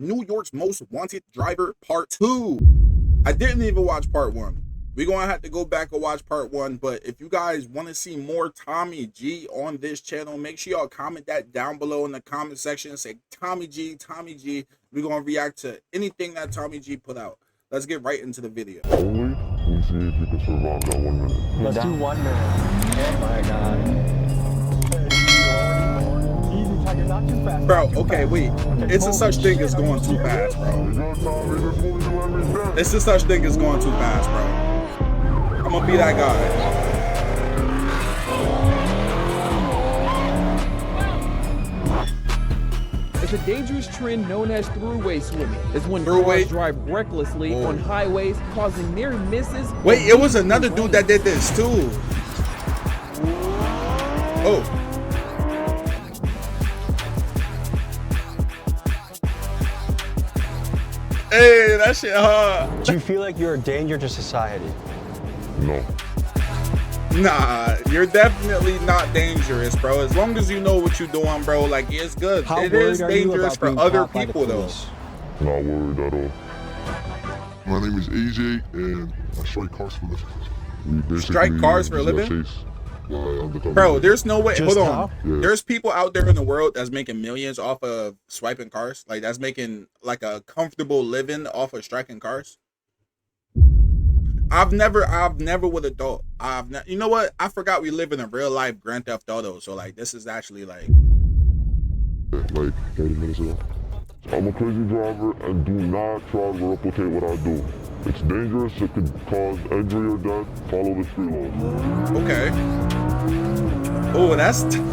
New York's Most Wanted Driver Part 2. I didn't even watch Part 1. We're going to have to go back and watch Part 1. But if you guys want to see more Tommy G on this channel, make sure y'all comment that down below in the comment section. Say Tommy G, Tommy G. We're going to react to anything that Tommy G put out. Let's get right into the video. Only we see if you can survive that 1 minute. Let's do 1 minute. Oh my god. Easy, Tiger, not too fast. Bro, okay, wait. It's a such thing as going too fast, bro. It's a such thing as going too fast, bro. I'm gonna be that guy. It's a dangerous trend known as throughway swimming. It's when Throughway? cars drive recklessly on highways, causing near misses. Wait, it was another dude that did this too. Oh. Hey, that shit hard. Do you feel like you're a danger to society? No. Nah, you're definitely not dangerous, bro. As long as you know what you're doing, bro, like, it's good. How It is worried are you dangerous about for being other caught by the people, though. police? Not worried at all. My name is AJ, and I strike cars for a living. We basically Strike cars for a just got living? chased by undercover Bro, agents. there's no way. Just Hold how? on. Yeah. There's people out there in the world that's making millions off of swiping cars. Like, that's making like a comfortable living off of striking cars. I've never would have thought. You know what? I forgot we live in a real life Grand Theft Auto. So like, this is actually like 30 minutes ago. I'm a crazy driver, and do not try to replicate what I do. It's dangerous. It could cause injury or death. Follow the street laws. okay. Oh, that's Last year we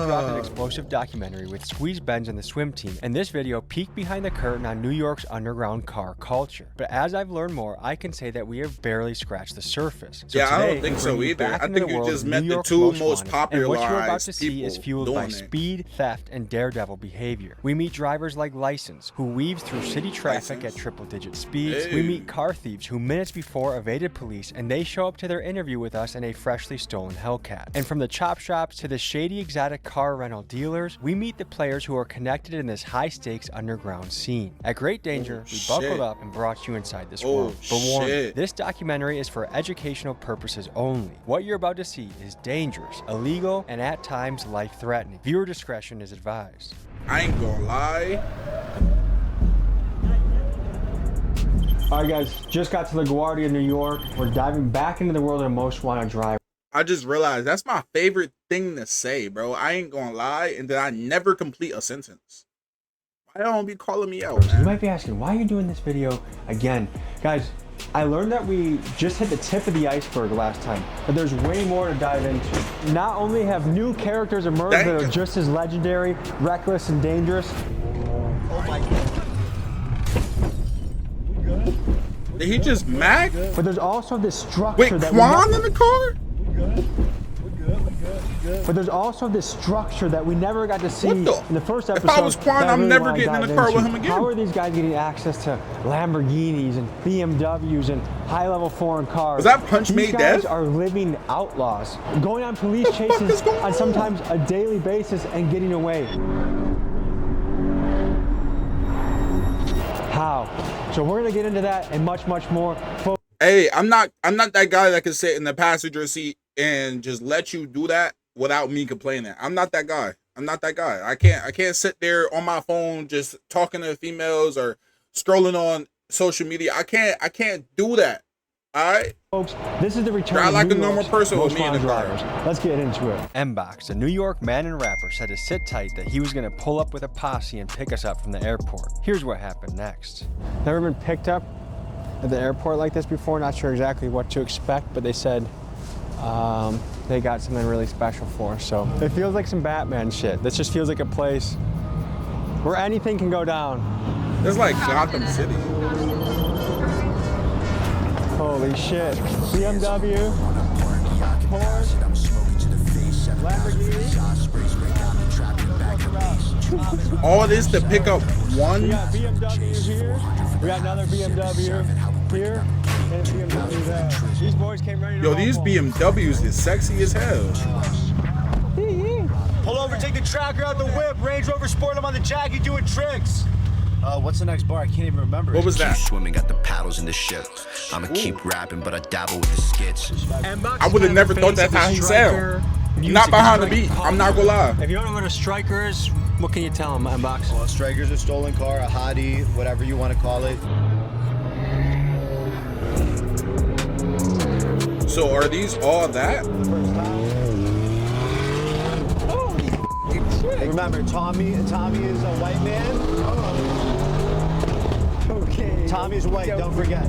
dropped an explosive documentary with Squeeze Benz and the swim team, and this video peeked behind the curtain on New York's underground car culture. But as I've learned more, I can say that we have barely scratched the surface. So yeah, I today, don't think we so bring you either. back I into think the you world just of met New the York's two most wanted. And popularized what you're about to see is people fueled by doing it. speed, theft, and daredevil behavior. We meet drivers like License, who weaves through city traffic License. at triple-digit speeds. Hey. We meet car thieves who minutes before evaded police, and they show up to their interview with us in a freshly stolen Hellcat. And from the chop shops to the shady exotic car rental dealers, we meet the players who are connected in this high-stakes underground scene. At great danger, we buckled up and brought you inside this world. But warning, this documentary is for educational purposes only. What you're about to see is dangerous, illegal, and at times life-threatening. Viewer discretion is advised. I ain't gonna lie. All right, guys, just got to LaGuardia, New York. We're diving back into the world of the Most Wanted driver. I just realized that's my favorite thing to say, bro. I ain't gonna lie, and then I never complete a sentence. Why don't be calling me out, You man? might be asking, why are you doing this video again? Guys, I learned that we just hit the tip of the iceberg last time, but there's way more to dive into. Not only have new characters emerged that are just as legendary, reckless, and dangerous. Oh my god. Did he just Mack? But there's also this structure Wait, that Quan in the car? But there's also this structure that we never got to see What the- in the first If episode. I was Quan, that I I'm really never wanna getting in the dive car with into. him again. How are these guys getting access to Lamborghinis and BMWs and high-level foreign cars? Was that Punch These Made guys Dead? are living outlaws, going on police What the fuck chases is going on on? sometimes a daily basis and getting away. How? So we're gonna get into that and much, much more. Hey, I'm not that guy that can sit in the passenger seat and just let you do that without me complaining. I'm not that guy. I'm not that guy. I can't sit there on my phone just talking to females or scrolling on social media. I can't do that. All right? Folks, this is the return Drive of like New a normal York's person with most me in the wanted car. drivers. Let's get into it. M-Box, a New York man and rapper, said to sit tight that he was going to pull up with a posse and pick us up from the airport. Here's what happened next. Never been picked up at the airport like this before. Not sure exactly what to expect, but they said they got something really special for us. So it feels like some Batman shit. This just feels like a place where anything can go down. It's like Gotham City. Holy shit. BMW, Porsche, Lamborghini. All this to pick up one. We got BMW here. We got another BMW here. And a BMW there. These boys came ready to Yo, these rumble. BMWs is sexy as hell. Pull over, take the tracker out the whip. Range Rover Sport, I'm on the Jackie doing tricks. What's the next bar? I can't even remember. What was that? Swimming, got the paddles in the ship. I'ma keep rapping, but I dabble with the skits. I would have never thought that's how he sound. Not behind the beat. I'm not gonna lie. If you don't know what a striker is, what can you tell him, Unbox? Well, Striker's a stolen car, a hottie, whatever you want to call it. So are these all that? Remember, Tommy is a white man. Okay. Tommy's white, don't forget.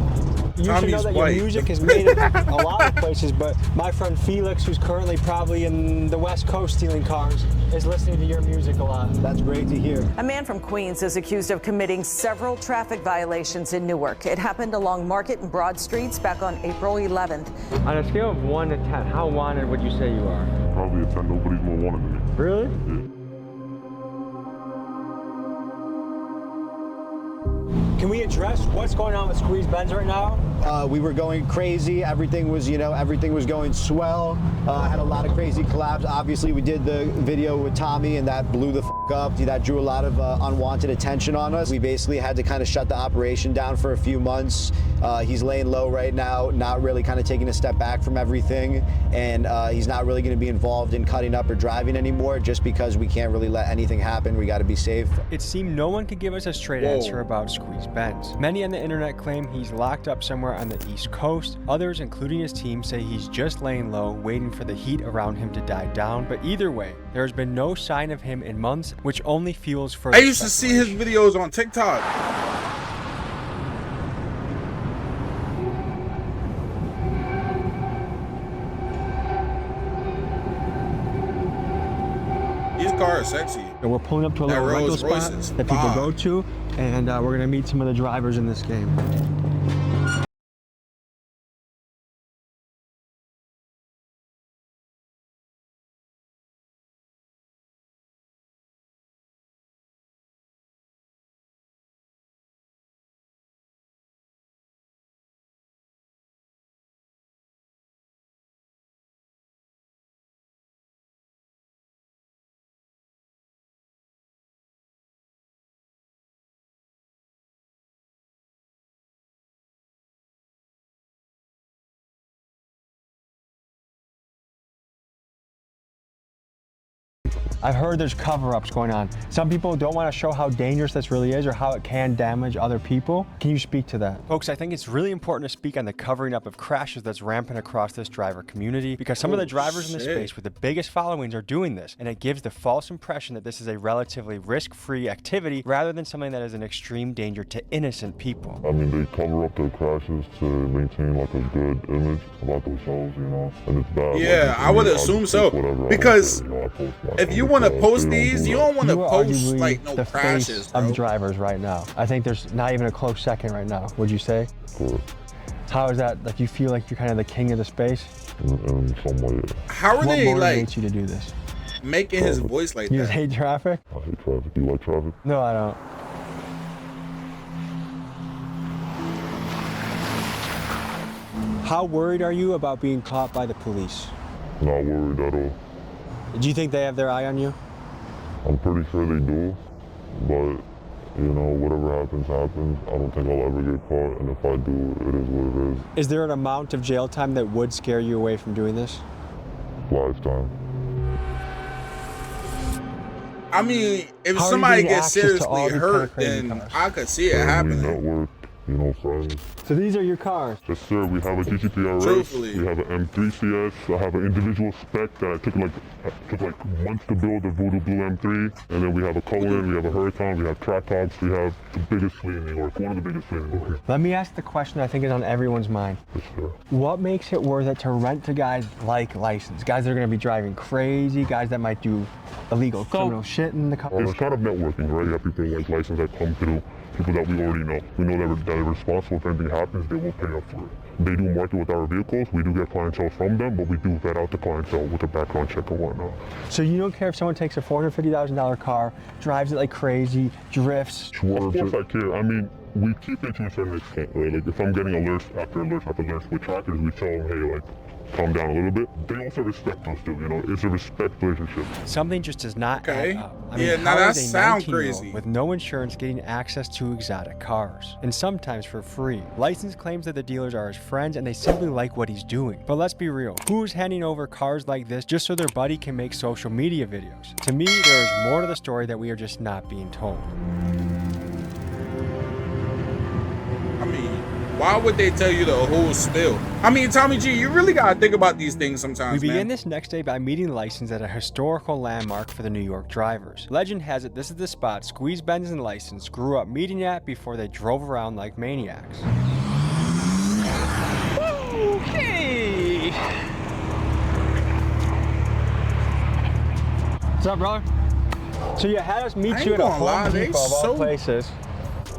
You should know that your music is made in a lot of places, but my friend Felix, who's currently probably in the West Coast stealing cars, is listening to your music a lot. That's great to hear. A man from Queens is accused of committing several traffic violations in Newark. It happened along Market and Broad Streets back on April 11th. On a scale of 1 to 10, how wanted would you say you are? Probably a 10. Nobody's more wanted than me. Really? Yeah. Can we address what's going on with Squeeze Benz right now? We were going crazy. Everything was, everything was going swell. I had a lot of crazy collabs. Obviously, we did the video with Tommy, and that blew the up. That drew a lot of unwanted attention on us. We basically had to kind of shut the operation down for a few months. He's laying low right now, not really kind of taking a step back from everything, and he's not really going to be involved in cutting up or driving anymore, just because we can't really let anything happen. We got to be safe. It seemed no one could give us a straight answer about Squeeze Benz. Many on the internet claim he's locked up somewhere on the East Coast. Others, including his team, say he's just laying low, waiting for the heat around him to die down. But either way, there has been no sign of him in months, which only fuels further I used to see his videos on TikTok. These cars are sexy. And we're pulling up to a little rental spot that people go to, and we're gonna meet some of the drivers in this game. I've heard there's cover-ups going on. Some people don't want to show how dangerous this really is or how it can damage other people. Can you speak to that? Folks, I think it's really important to speak on the covering up of crashes that's rampant across this driver community, because some of the drivers in the space with the biggest followings are doing this, and it gives the false impression that this is a relatively risk-free activity rather than something that is an extreme danger to innocent people. I mean, they cover up their crashes to maintain like a good image about themselves, and it's bad. Yeah, like, I would assume so, because if you want to post these, you don't want to post like no crashes, bro. Of drivers right now. I think there's not even a close second right now. Would you say? Correct. How is that? Like, you feel like you're kind of the king of the space? In some way. How are they what like motivates you to do this? making his voice like You that? just hate traffic? I hate traffic. You like traffic? No, I don't. How worried are you about being caught by the police? Not worried at all. Do you think they have their eye on you? I'm pretty sure they do, but whatever happens, happens. I don't think I'll ever get caught, and if I do, it is what it is. Is there an amount of jail time that would scare you away from doing this? Lifetime. I mean, if somebody gets seriously hurt, then I could see it happening. Network, So these are your cars? Yes, sir. We have a GTP RS. Truthfully. We have an M3 CS. I have an individual spec that I took like months to build, the Voodoo Blue M3. And then we have a Cullinan, we have a Huracan, we have track tops, we have the biggest fleet in New York, one of the biggest fleets in New York. Let me ask the question I think is on everyone's mind. Yes, sir. What makes it worth it to rent to guys like License? Guys that are going to be driving crazy, guys that might do illegal criminal shit in the car. It's kind of networking, right? You have people like License that come through, people that we already know. We know that they're responsible. If anything happens, they will pay up for it. They do market with our vehicles. We do get clientele from them, but we do vet out the clientele with a background check and whatnot. So you don't care if someone takes a $450,000 car, drives it like crazy, drifts? Of course I care. I mean, we keep it to a certain extent, right? Like if I'm getting alerts after alerts after alerts with trackers, we tell them, hey, like, calm down a little bit. They also respect us too, you know, it's a respect relationship. Something just does not add up. I Yeah, mean, now how that is a sound 19-year-old crazy. with no insurance getting access to exotic cars, and sometimes for free? License claims that the dealers are his friends and they simply like what he's doing. But let's be real, who's handing over cars like this just so their buddy can make social media videos? To me, there is more to the story that we are just not being told. I mean, why would they tell you the whole spill? I mean, Tommy G, you really gotta think about these things sometimes, We begin man. this next day by meeting License at a historical landmark for the New York drivers. Legend has it this is the spot Squeeze Benz and License grew up meeting at before they drove around like maniacs. Hey! What's up, brother? So you had us I meet ain't you at a gonna lie, Home they Depot of all so- places.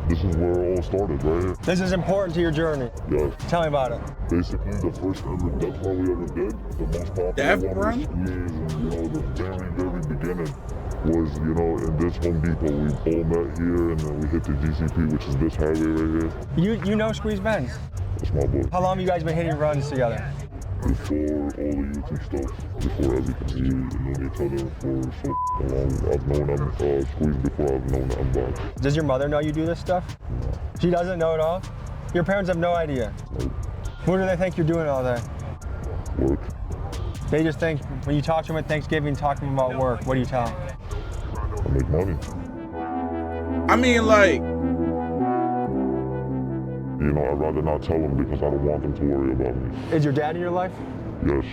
This is where it all started, right here. This is important to your journey. Yes. Tell me about it. Basically, the first ever death run we ever did, the most popular Death one run? was Squeeze, and you know, the very beginning was, you know, in this Home Depot. We all met here, and then we hit the GCP, which is this highway right here. You know Squeeze Benz. That's my boy. How long have you guys been hitting runs together? Before all the YouTube stuff, before everything, we known each other for so long. I've known him, Squeeze before I've known Unbox. Does your mother know you do this stuff? She doesn't know at all? Your parents have no idea? Like, What do they think you're doing all day? work. They just think, when you talk to them at Thanksgiving, talk to them about work, what do you tell them? I make money. I mean, like, You know, I'd rather not tell them because I don't want them to worry about me. Is your dad in your life? Yes.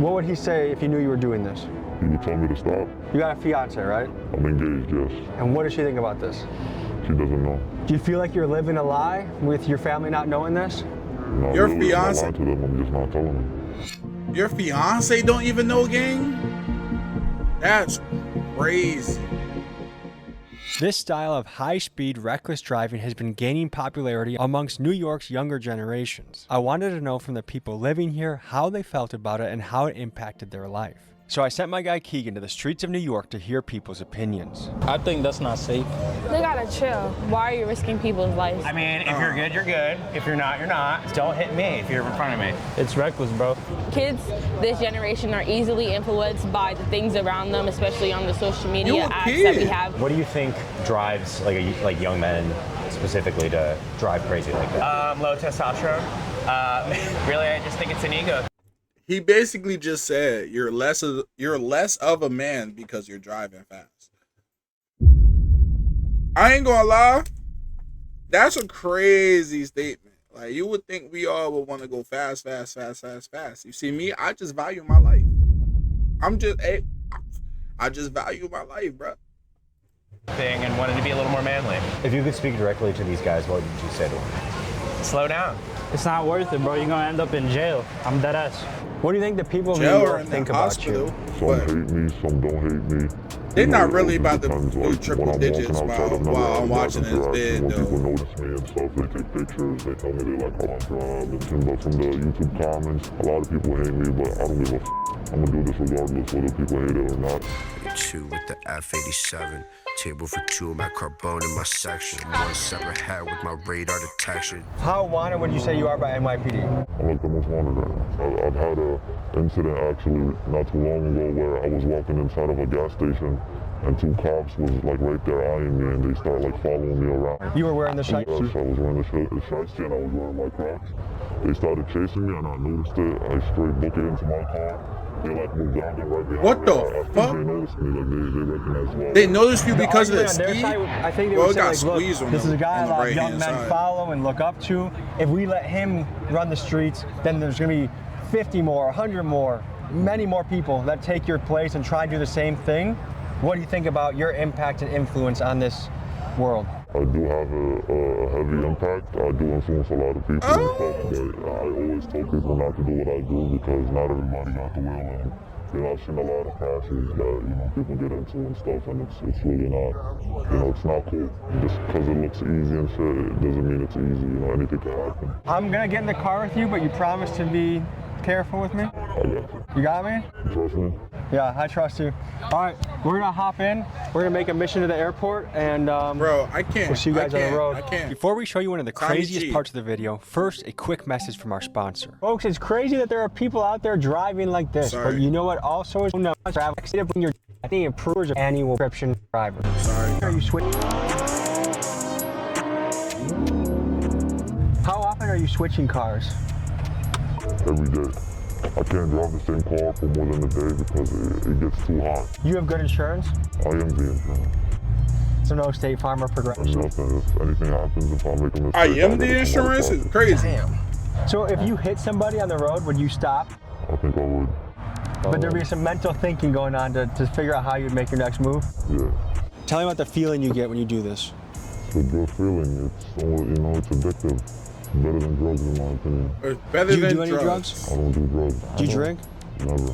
What would he say if he knew you were doing this? He would tell me to stop. You got a fiance, right? I'm engaged, yes. And what does she think about this? She doesn't know. Do you feel like you're living a lie with your family not knowing this? Not Your really. I'm not fiance- lying to them, I'm just not telling them. your fiance don't even know, gang? That's crazy. This style of high-speed, reckless driving has been gaining popularity amongst New York's younger generations. I wanted to know from the people living here how they felt about it and how it impacted their life. So I sent my guy Keegan to the streets of New York to hear people's opinions. I think that's not safe. They gotta chill. Why are you risking people's lives? I mean, if you're good, you're good. If you're not, you're not. Don't hit me if you're in front of me. It's reckless, bro. Kids this generation are easily influenced by the things around them, especially on the social media You a apps that we kid. have. What do you think drives like young men specifically to drive crazy like that? Low testosterone. Really, I just think it's an ego. He basically just said you're less of a man because you're driving fast. I ain't gonna lie, that's a crazy statement. Like, you would think we all would want to go fast. You see me, I just value my life. I just value my life, bro. Thing and wanted to be a little more manly. If you could speak directly to these guys, what would you say to them? Slow down. It's not worth it, bro. You're gonna end up in jail. I'm dead ass. What do you think the people of New Jail or York in think the about hospital. you? Some But hate me, some don't hate me. they're You not know, really it about to depends, do like, triple when I'm digits walking outside, I've never while had I'm a watching bad this interaction. vid, When people though. notice me and stuff, they take pictures, they tell me they like how I drive. But from the YouTube comments, a lot of people hate me, but I don't give a f. I'm gonna do this regardless whether people hate it or not. 2 with the F87. Table for 2, Mack Carbone in my section. 1 separate head with my radar detection. How wanted would you say you are by NYPD? I'm like the most wanted right now. I've had a incident actually not too long ago where I was walking inside of a gas station and 2 cops was like right there eyeing me and they started like following me around. You were wearing the shirt? Yes, I was wearing the shiesty and I was wearing my Crocs. They started chasing me and I noticed it. I straight booked it into my car. They like moved down there right behind What me. the I think fuck? They noticed me, like they recognized me. They noticed you The because of the argument on their ski? side, I think they Well, would it got say, like, squeezed look, on this is a guy on a the lot of right-hand young men side. follow and look up to. If we let him run the streets, then there's going to be 50 more, 100 more, many more people that take your place and try to do the same thing. What do you think about your impact and influence on this world? I do have a heavy impact. I do influence a lot of people and stuff, but I always tell people not to do what I do because not everybody got the will. And, you know, I've seen a lot of crashes that, you know, people get into and stuff, and it's really not, you know, it's not cool. Just because it looks easy and shit, it doesn't mean it's easy, you know, anything can happen. I'm going to get in the car with you, but you promise to be careful with me? I got you. You got me? You trust me? Yeah, I trust you. All right. we're gonna hop in. We're gonna make a mission to the airport, and bro, I can't. We'll see you guys on the road. I can't. Before we show you one of the craziest parts of the video, first a quick message from our sponsor. Folks, it's crazy that there are people out there driving like this, but you know what? Also, is when you're the improvers of annual prescription driver. Sorry. Are you switching? How often are you switching cars? Every day. I can't drive the same car for more than a day because it gets too hot. You have good insurance? I am the insurance. So no State Farm or Progressive? Nothing. If anything happens, if I make a mistake, I am the insurance? It's crazy. Damn. So if you hit somebody on the road, would you stop? I think I would. But there'd be some mental thinking going on to figure out how you'd make your next move? Yeah. Tell me about the feeling you get when you do this. It's a good feeling. It's, it's addictive. It's better than drugs in my opinion. It's better do you than do any drugs? I don't do drugs. Do you drink? Never.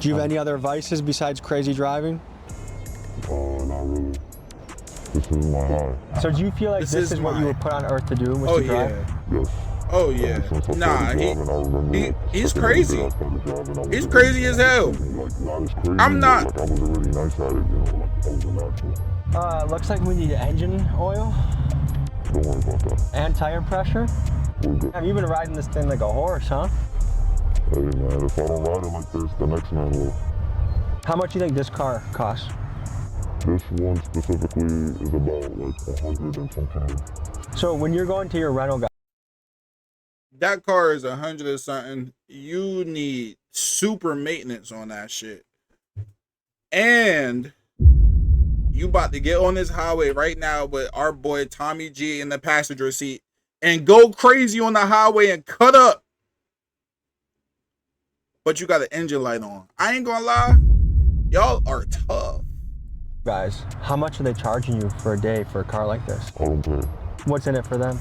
Do you have any other vices besides crazy driving? Not really. This is my high. So do you feel like this is what you were put on earth to do, was to drive? Yes. Oh yeah. Nah, he's crazy. He's crazy as hell. I'm not. Like I was already nice at it, I was a natural. Looks like we need engine oil. Don't worry about that. And tire pressure. We're good. Have you been riding this thing like a horse, huh? Hey man, if I don't ride it like this, the next man will. How much do you think this car costs? This one specifically is about like 100 and some change. So when you're going to your rental guy, that car is 100 or something. You need super maintenance on that shit. And you about to get on this highway right now with our boy Tommy G in the passenger seat and go crazy on the highway and cut up. But you got an engine light on. I ain't gonna lie. Y'all are tough. Guys, how much are they charging you for a day for a car like this? I don't pay. What's in it for them?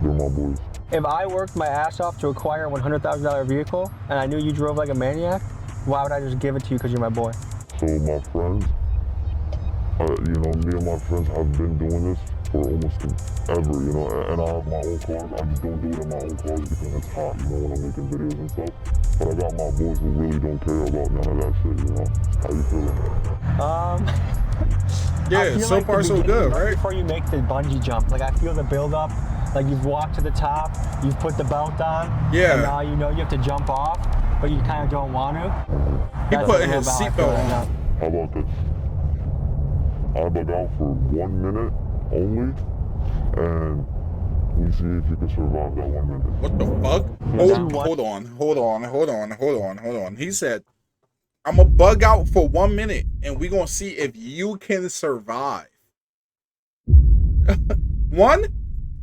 They're my boys. If I worked my ass off to acquire a $100,000 vehicle and I knew you drove like a maniac, why would I just give it to you because you're my boy? So my friends, me and my friends have been doing this for almost ever, and I have my own cars. I just don't do it in my own cars because it's hot, when I'm making videos and stuff. But I got my boys who really don't care about none of that shit, How you feeling? Yeah, so like far so good, right? Before you make the bungee jump, like I feel the build up, like you've walked to the top, you've put the belt on, and now you know you have to jump off, but you kind of don't want to. He put his seatbelt on. How about this? I bug out for 1 minute only, and we see if you can survive that 1 minute. What the fuck? Hold on. He said, I'm gonna bug out for 1 minute and we gonna see if you can survive. One,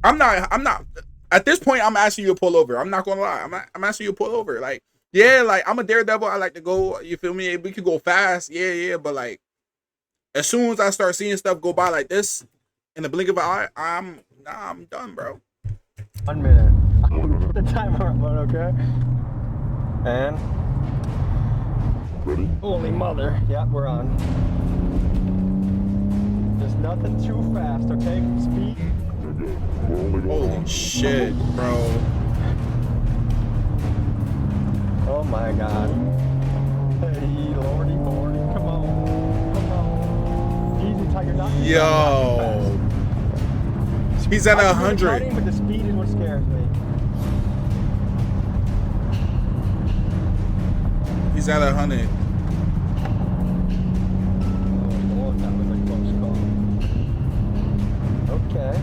I'm not at this point. I'm asking you to pull over. I'm not gonna lie. I'm asking you to pull over. Like, yeah, like I'm a daredevil. I like to go, you feel me? We could go fast. Yeah, but like as soon as I start seeing stuff go by like this in the blink of an eye, I'm done, bro. 1 minute. I'm put the timer up, okay? And ready? Holy mother. Yeah, we're on. There's nothing too fast, okay? Speed. Holy shit, bro. Oh my god. Hey, lordy, come on. Easy, Tiger, not easy. Yo. He's at 100. But the speed is what scares me. He's at 100. Oh Lord, that was a close call. Okay.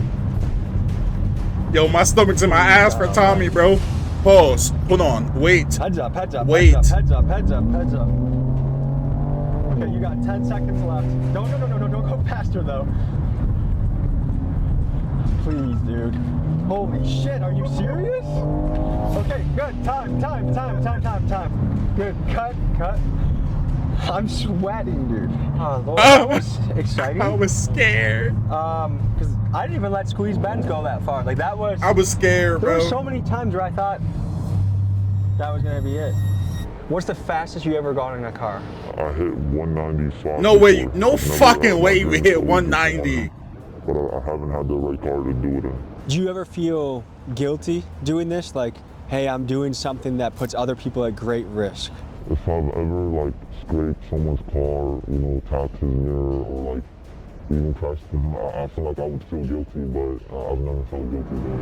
Yo, my stomach's in my ass for Tommy, bro. Pause. Hold on. Wait. Heads up. Wait. Heads up. Okay, you got 10 seconds left. No, don't go faster though. Please, dude. Holy shit, are you serious? Okay, good. Time. Good. Cut. I'm sweating, dude. Oh, Lord, that was exciting. I was scared. Because I didn't even let Squeeze Benz go that far. Like, that was... I was scared, bro. There were so many times where I thought that was going to be it. What's the fastest you ever gone in a car? I hit 195. No way. No fucking way you hit 190. But I haven't had the right car to do it in. Do you ever feel guilty doing this? Like, hey, I'm doing something that puts other people at great risk. if I've ever like scraped someone's car, you know, tapped his mirror, or like even crashed him, I feel like I would feel guilty, but I've never felt guilty though.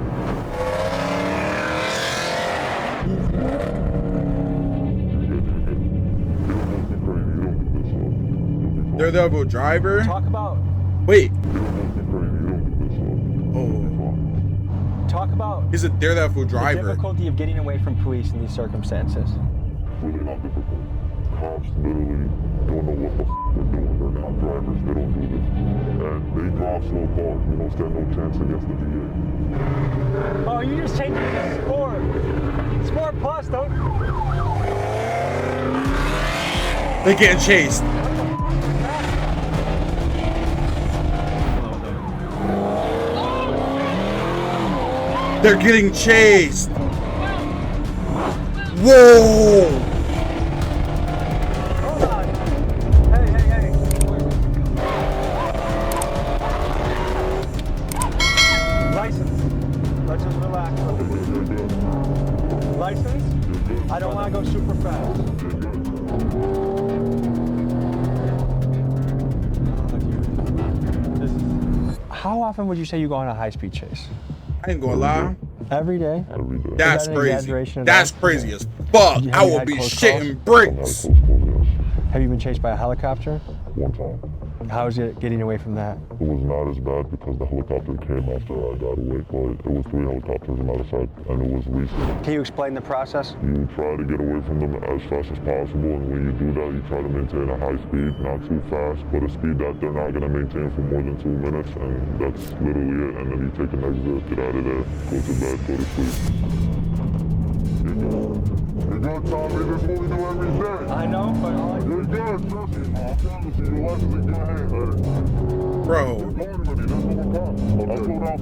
Daredevil driver? Talk about. Wait. Talk about. He's a Daredevil driver. The difficulty of getting away from police in these circumstances. Really not difficult. Cops literally don't know what the they're doing. They're not drivers. They don't do this. And they drive slow cars. We don't stand no chance against the DA. Oh, you just changed it to sport. Sport plus, don't. They're getting chased. They're getting chased. Whoa! Hold on. Hey. License. Let's just relax. License? I don't want to go super fast. How often would you say you go on a high-speed chase? I ain't gonna lie. Every day? Every day. That's crazy. That's crazy as fuck. I will be shitting bricks. Have you been chased by a helicopter? One time. How is it getting away from that? It was not as bad because the helicopter came after I got away, but it was 3 helicopters, as a matter of fact, and it was recent. Can you explain the process? You try to get away from them as fast as possible, and when you do that, you try to maintain a high speed, not too fast, but a speed that they're not going to maintain for more than 2 minutes, and that's literally it. And then you take an exit, get out of there, go to bed, go to sleep. You're good, Tommy. This is what we do every day. I know, but you're good, trust me. I promise you, your life is in good hands. Bro,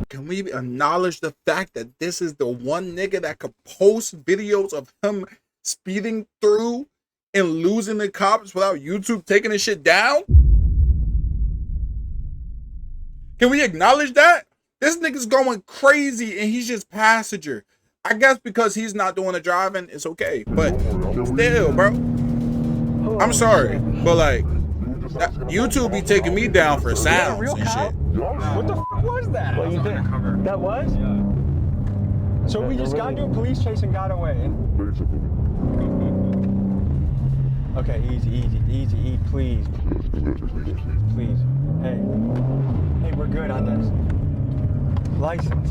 can we acknowledge the fact that this is the one nigga that could post videos of him speeding through and losing the cops without YouTube taking his shit down? Can we acknowledge that? This nigga's going crazy and he's just passenger. I guess because he's not doing the driving, it's okay. But still, bro. I'm sorry, but like, YouTube be taking me down for sounds and shit. What the fuck was that? What you think? That was? So we just got into a police chase and got away. Okay, easy, please. Please. Hey, we're good on this. License.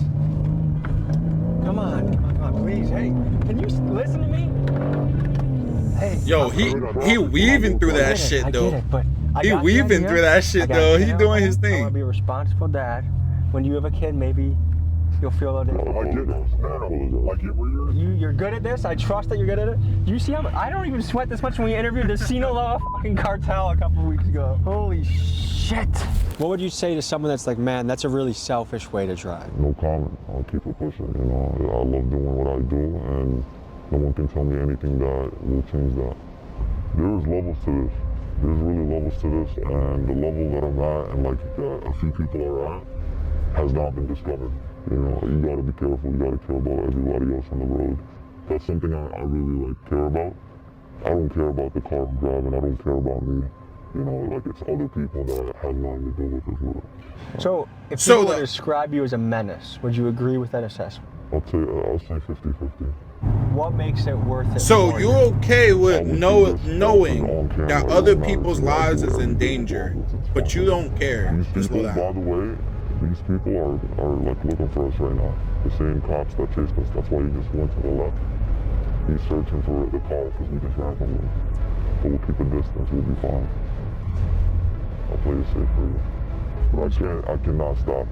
Come on, please. Hey, can you listen to me? Hey. Yo, he weaving through that shit though. He weaving through that shit though. He doing his thing. I want to be a responsible dad. When you have a kid, maybe you'll feel a little different. You're good at this. I trust that you're good at it. You see how much? I don't even sweat this much when we interviewed the Sinaloa fucking cartel a couple weeks ago. Holy shit. What would you say to someone that's like, man, that's a really selfish way to drive? No comment. I'll keep it pushing. You know, I love doing what I do, and no one can tell me anything that will change that. There's levels to this. There's really levels to this, and the level that I'm at, and like a few people are at, has not been discovered. You know, you gotta be careful. You gotta care about everybody else on the road. That's something I really like care about. I don't care about the car I'm driving. I don't care about me. You know, like it's other people that have nothing to do with this world. So, if people were to describe you as a menace, would you agree with that assessment? I'll say 50-50. What makes it worth it? So you're okay with knowing that other people's lives is in danger, but you don't care. These people, by the way, these people are like looking for us right now. The same cops that chased us. That's why he just went to the left. He's searching for the car because we just ran from him. But we'll keep a distance. We'll be fine. I'll play it safe for you. But I cannot stop.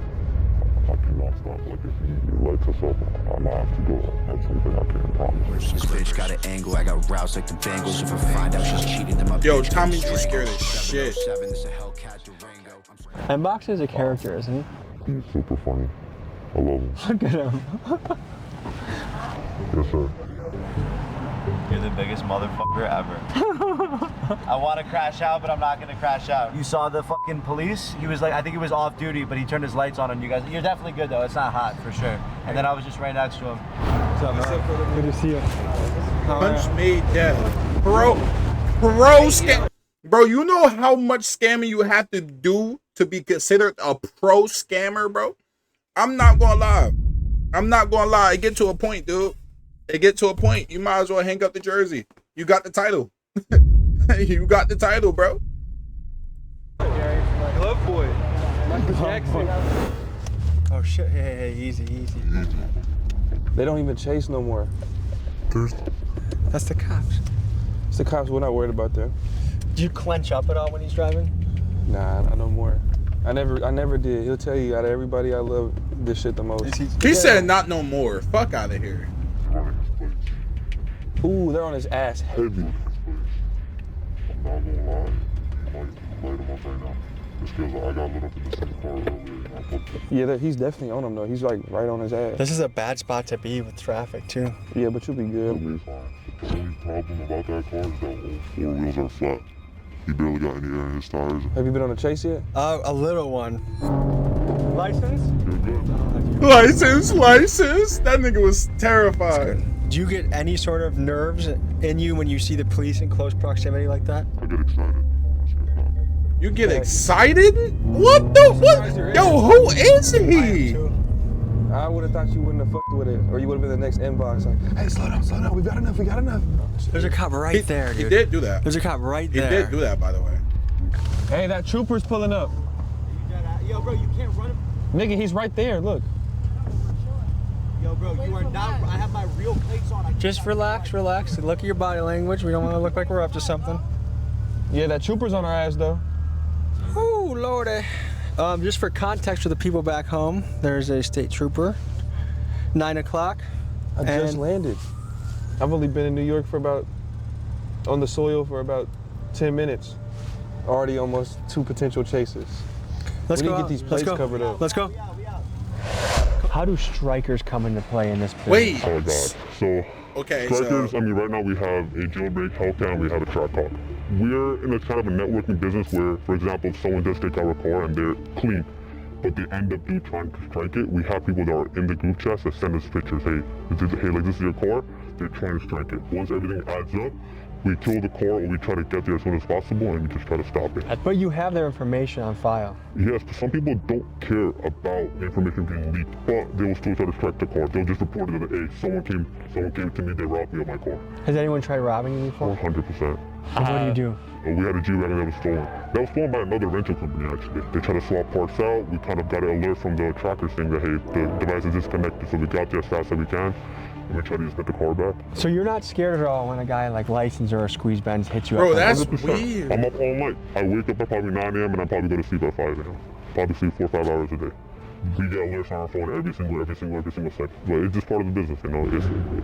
I cannot stop. Like if he lights us up, I'm gonna have to go. That's something I can't promise. This bitch got an angle. I got roused like the Bengals. If I find out she's cheating, then my Yo, Tommy's just scared as shit. And Box is a character, isn't he? He's super funny. I love him. Look at him. Yes, sir. You're the biggest motherfucker ever. I want to crash out, but I'm not going to crash out. You saw the fucking police? He was like, I think he was off duty, but he turned his lights on you guys. You're definitely good, though. It's not hot, for sure. And then I was just right next to him. What's up, brother? Good to see you. Punch me dead. Pro scam. Bro, you know how much scamming you have to do to be considered a pro scammer, bro? I'm not gonna lie. I'm not gonna lie. It get to a point, dude. It get to a point. You might as well hang up the jersey. You got the title. You got the title, bro. Glove boy. Michael Jackson. Oh shit! Hey, easy. They don't even chase no more. That's the cops. It's the cops. We're not worried about them. Do you clench up at all when he's driving? Nah, not no more. I never did. He'll tell you out of everybody, I love this shit the most. He said not no more. Fuck out of here. Ooh, they're on his ass heavy. I'm not gonna lie. Light him up right now. Just because I got lit up in the same car earlier. Yeah, he's definitely on him though. He's like right on his ass. This is a bad spot to be with traffic too. Yeah, but you'll be good. You'll be fine. The only problem about that car is that all 4 wheels are flat. He barely got any air in his tires. Have you been on a chase yet? A little one. License? License. That nigga was terrified. Do you get any sort of nerves in you when you see the police in close proximity like that? I get excited. You get excited? What the fuck? Yo, who is he? I would have thought you wouldn't have fucked with it, or you would have been the next inbox like, hey, slow down, we got enough. There's a cop right there, dude. He did do that. There's a cop right there. He did do that, by the way. Hey, that trooper's pulling up. Yo, bro, you can't run him. Nigga, he's right there, look. Yo, bro, you are not. I have my real plates on. Just relax. Look at your body language. We don't want to look like we're up to something. Yeah, that trooper's on our ass, though. Oh, Lordy. Just for context for the people back home, there's a state trooper, 9 o'clock. I just landed. I've only been in New York on the soil for about 10 minutes. Already almost 2 potential chases. Let's we go need to get these plates covered up. Let's go. How do strikers come into play in this business? Wait. Oh God. So okay, strikers, I mean, right now we have a jailbreak, Hellcat, we have a track hawk. We're in a kind of a networking business where, for example, if someone does take our car and they're clean, but they end up trying to strike it, we have people that are in the group chat that send us pictures. Hey, this is your car. They're trying to strike it. Once everything adds up, we kill the car or we try to get there as soon as possible and we just try to stop it. But you have their information on file. Yes, but some people don't care about the information being leaked, but they will still try to strike the car. They'll just report it that, hey, someone came to me, they robbed me of my car. Has anyone tried robbing you before? 100%. What do you do? We had a G-Wagon that was stolen. That was stolen by another rental company, actually. They tried to swap parts out. We kind of got an alert from the tracker saying that, hey, the device is disconnected, so we got there as fast as we can. And we tried to just get the car back. So you're not scared at all when a guy like License or a Squeeze Benz hits you Bro, up? that's 100%. weird. I'm up all night. I wake up at probably 9 a.m. and I probably go to sleep at 5 a.m. Probably sleep 4 or 5 hours a day. We get alerts on our phone every single second. But it's just part of the business, you know.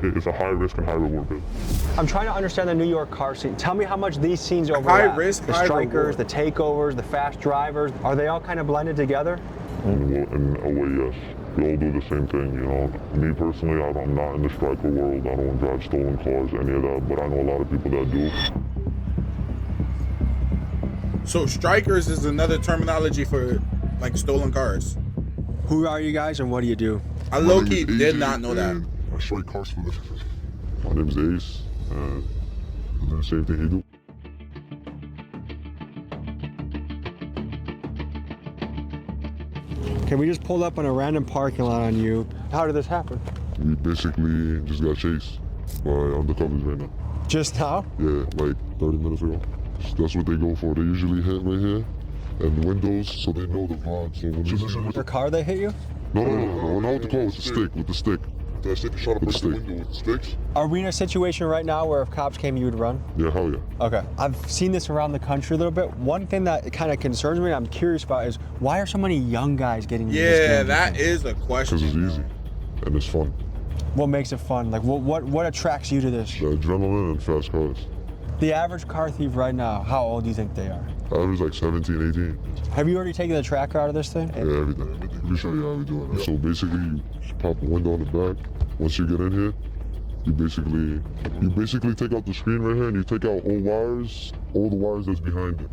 It's a high risk and high reward business. I'm trying to understand the New York car scene. Tell me how much these scenes overlap. High risk, the high strikers, reward. the takeovers, the fast drivers. Are they all kind of blended together? In a way, yes. We all do the same thing, you know. Me personally, I'm not in the striker world. I don't drive stolen cars, any of that, but I know a lot of people that do. So strikers is another terminology for like stolen cars. Who are you guys and what do you do? I low-key did not know that. I strike cars for this. My name's Ace, and I do the same thing he do. Okay, we just pulled up on a random parking lot on you. How did this happen? We basically just got chased by undercovers right now. Just now? Yeah, like 30 minutes ago. That's what they go for. They usually hit right here and the windows, so they know the vibe. So when they see Your car they hit you? No, not with the car, with the stick. That stick shot up the window with the sticks. Are we in a situation right now where if cops came, you would run? Yeah, hell yeah. Okay. I've seen this around the country a little bit. One thing that kind of concerns me, I'm curious about, is why are so many young guys getting into this Yeah, game? that is a question. Because it's easy and it's fun. What makes it fun? Like, what attracts you to this? The adrenaline and fast cars. The average car thief right now, how old do you think they are? Average like 17, 18. Have you already taken the tracker out of this thing? Yeah, everything. Let me show you how we do it. So basically, you pop a window on the back. Once you get in here, you basically take out the screen right here and you take out all the wires that's behind it.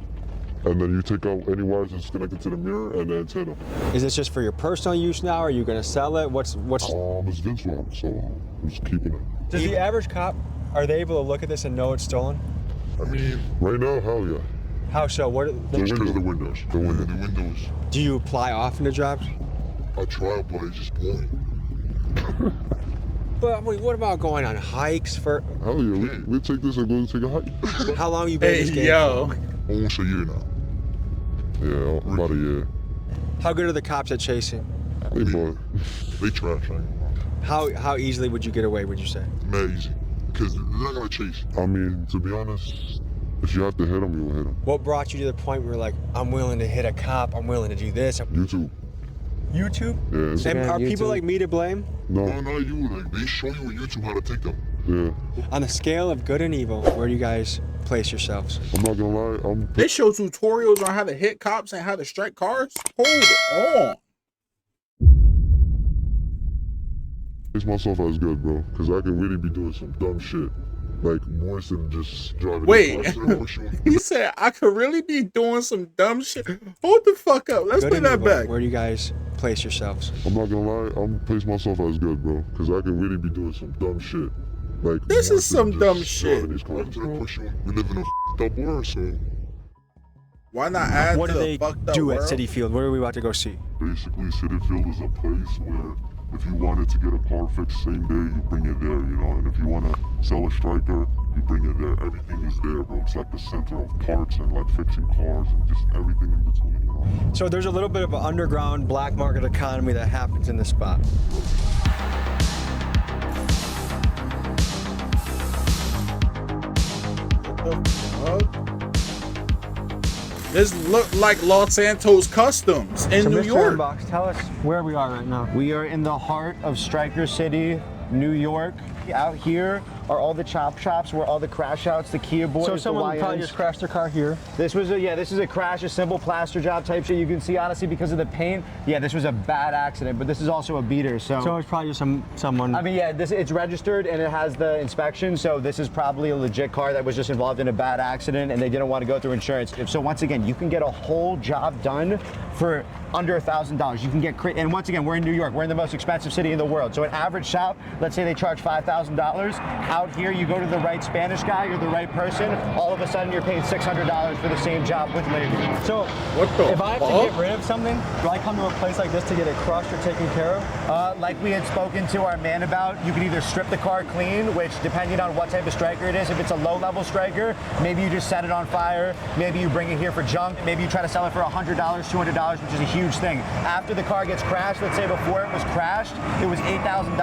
And then you take out any wires that's connected to the mirror and the antenna. Is this just for your personal use now? Are you gonna sell it? What's? It's Vince Rob, so I'm just keeping it. Does the average cop Are they able to look at this and know it's stolen? I mean, right now, hell yeah. How so? What? Just because of the windows. The windows. Do you apply often to jobs? I try, but it's just boring. But I mean, what about going on hikes for? Hell yeah, we take this and go take a hike. How long you been in this game? Yo. Almost a year now. Yeah, about a year. How good are the cops at chasing? They trash. How easily would you get away, would you say? Mad easy. Because they're not going to chase. I mean, to be honest, if you have to hit them, you will hit them. What brought you to the point where you're like, I'm willing to hit a cop, I'm willing to do this? YouTube. YouTube? Yeah. And are people like me to blame? No, not you. Like, they show you on YouTube how to take them. Yeah. On the scale of good and evil, where do you guys place yourselves? I'm not going to lie. They show tutorials on how to hit cops and how to strike cars? Hold on. Place myself as good, bro, because I can really be doing some dumb shit, like worse than just driving. Wait, he said I could really be doing some dumb shit. Hold the fuck up. Let's put that back. Where do you guys place yourselves? I'm not gonna lie, I'm place myself as good, bro, because I can really be doing some dumb shit. Like this is some dumb shit. We live in a up world, so why not add what to do the they fucked up do world? at City Field? What are we about to go see? Basically, City Field is a place where if you wanted to get a car fixed same day, you bring it there, you know? And if you want to sell a striker, you bring it there. Everything is there, bro. It's like the center of parts and like fixing cars and just everything in between, you know? So there's a little bit of an underground black market economy that happens in this spot. This look like Los Santos Customs in New York. Box, tell us where we are right now. We are in the heart of Striker City, New York. Out here are all the chop shops where all the crash outs, the Kia boys, so someone the probably just crashed their car here. This was this is a crash, a simple plaster job type shit. You can see honestly because of the paint. Yeah, this was a bad accident, but this is also a beater. So it's probably just someone. I mean, yeah, it's registered and it has the inspection. So this is probably a legit car that was just involved in a bad accident and they didn't want to go through insurance. So once again, you can get a whole job done for under $1,000. You can get, and once again, we're in New York. We're in the most expensive city in the world. So an average shop, let's say they charge $5,000. Out here, you go to the right Spanish guy, you're the right person, all of a sudden you're paying $600 for the same job with labor. So if I have to get rid of something, do I come to a place like this to get it crushed or taken care of? Like we had spoken to our man about, you can either strip the car clean, which depending on what type of striker it is, if it's a low-level striker, maybe you just set it on fire, maybe you bring it here for junk, maybe you try to sell it for $100, $200, which is a huge thing. After the car gets crashed, let's say before it was crashed, it was $8,000.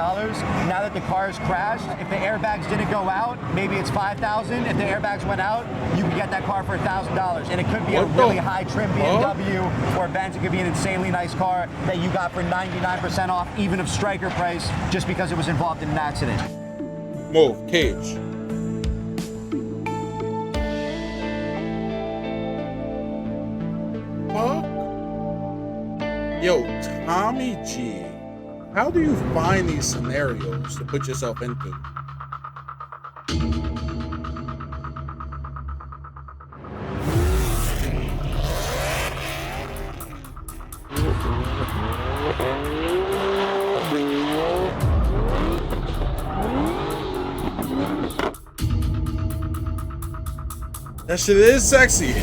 Now that the car is crashed, if the airbags didn't go out, maybe it's $5,000. If the airbags went out, you can get that car for $1,000. And it could be a really high trim BMW or Benz. It could be an insanely nice car that you got for 99% off, even of striker price, just because it was involved in an accident. Move, Cage. Yo, Tommy G, how do you find these scenarios to put yourself into? That shit is sexy.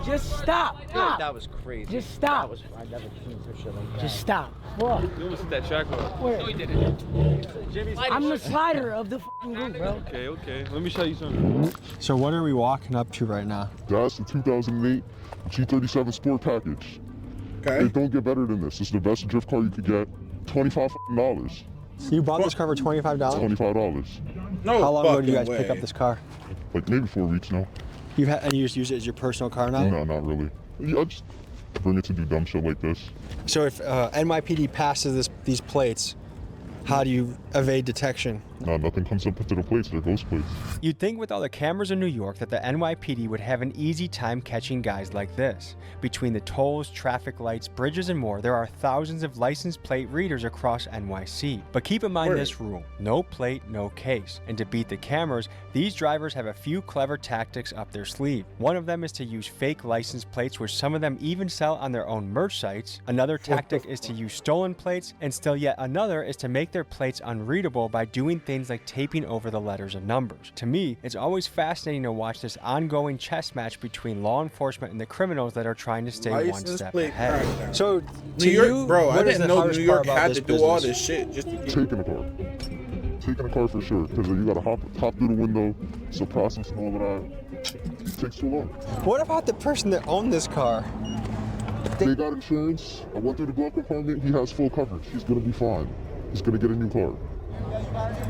Just stop. Stop. That was crazy. Just stop. That was, I never seen some shit like that. Just stop. What? You almost hit that track bar. Where? No, you didn't. I'm the slider of the f***ing group, bro. Okay. Let me show you something. So what are we walking up to right now? That's the 2008 G37 Sport Package. Okay. It don't get better than this. It's the best drift car you could get. $25. So you bought this car for $25? $25. No. How long ago did you guys way. pick up this car? Like maybe 4 weeks now. And you just use it as your personal car now? No, not really. I just bring it to do dumb shit like this. So if NYPD passes these plates, how do you evade detection? Nah, nothing comes up into the plates. They're ghost plates. You'd think with all the cameras in New York that the NYPD would have an easy time catching guys like this. Between the tolls, traffic lights, bridges, and more, there are thousands of license plate readers across NYC. But keep in mind this rule: no plate, no case. And to beat the cameras, these drivers have a few clever tactics up their sleeve. One of them is to use fake license plates, which some of them even sell on their own merch sites. Another tactic is to use stolen plates, and still yet another is to make their plates unreadable by doing things like taping over the letters and numbers. To me, it's always fascinating to watch this ongoing chess match between law enforcement and the criminals that are trying to stay one step ahead. So, New York, bro, I didn't know New York had to do all this shit just to Taking a car. Taking a car for sure, because you gotta hop through the window, so process and all of that. It takes too long. What about the person that owned this car? They got insurance. I went through the glove compartment. He has full coverage. He's gonna be fine. He's gonna get a new car.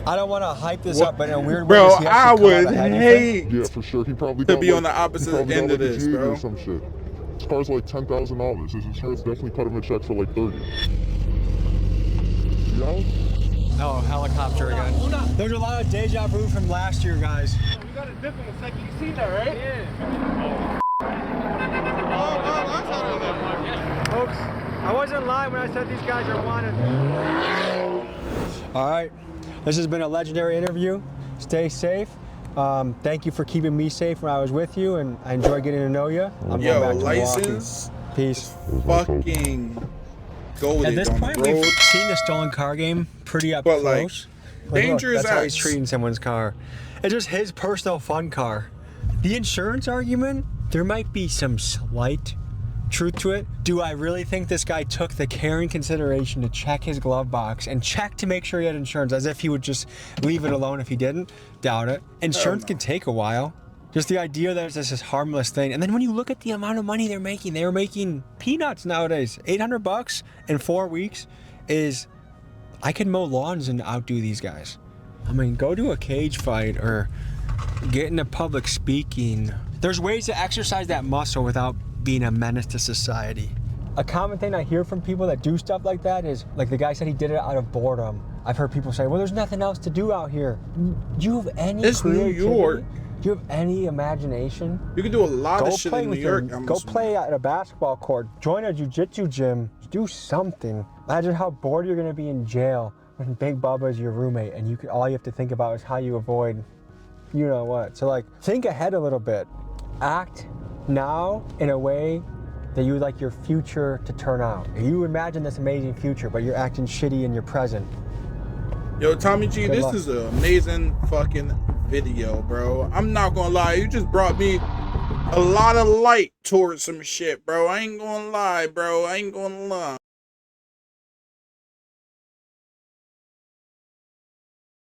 I don't want to hype this up, but in a weird way, bro, does he I actually come would out ahead, you hate think? Yeah, for sure. He probably to got be like, on the opposite end of this, bro. Or some shit. This car's like $10,000. His insurance definitely cut him a check for like $30. Yeah. Oh, helicopter again. There's a lot of deja vu from last year, guys. We got a dip in a second. You seen that, right? Yeah. Folks, I wasn't lying when I said these guys are wanted. All right, this has been a legendary interview. Stay safe. Thank you for keeping me safe when I was with you, and I enjoy getting to know you. I'm going back to license. Milwaukee. Peace. Fucking golden. At this on point, the road. we've seen the stolen car game pretty up But, close. like, dangerous That's how he's acts. treating someone's car. It's just his personal fun car. The insurance argument, there might be some slight truth to it. Do I really think this guy took the care and consideration to check his glove box and check to make sure he had insurance, as if he would just leave it alone if he didn't? Doubt it. Insurance can take a while. Just the idea that it's just this harmless thing. And then when you look at the amount of money they're making peanuts nowadays. $800 in 4 weeks is, I could mow lawns and outdo these guys. I mean, go to a cage fight or get into public speaking. There's ways to exercise that muscle without being a menace to society. A common thing I hear from people that do stuff like that is, like the guy said he did it out of boredom. I've heard people say, well, there's nothing else to do out here. Do you have any It's New creativity? York. Do you have any imagination? You can do a lot Go of shit play in New with York. Go play at a basketball court. Join a jiu-jitsu gym. Do something. Imagine how bored you're gonna be in jail when Big Bubba is your roommate and all you have to think about is how you avoid you know what. So like, think ahead a little bit. Act now in a way that you would like your future to turn out. You imagine this amazing future, but you're acting shitty in your present. Yo, Tommy G, Good this luck. is an amazing fucking video, bro. I'm not gonna lie, you just brought me a lot of light towards some shit, bro. I ain't gonna lie, bro. I ain't gonna lie.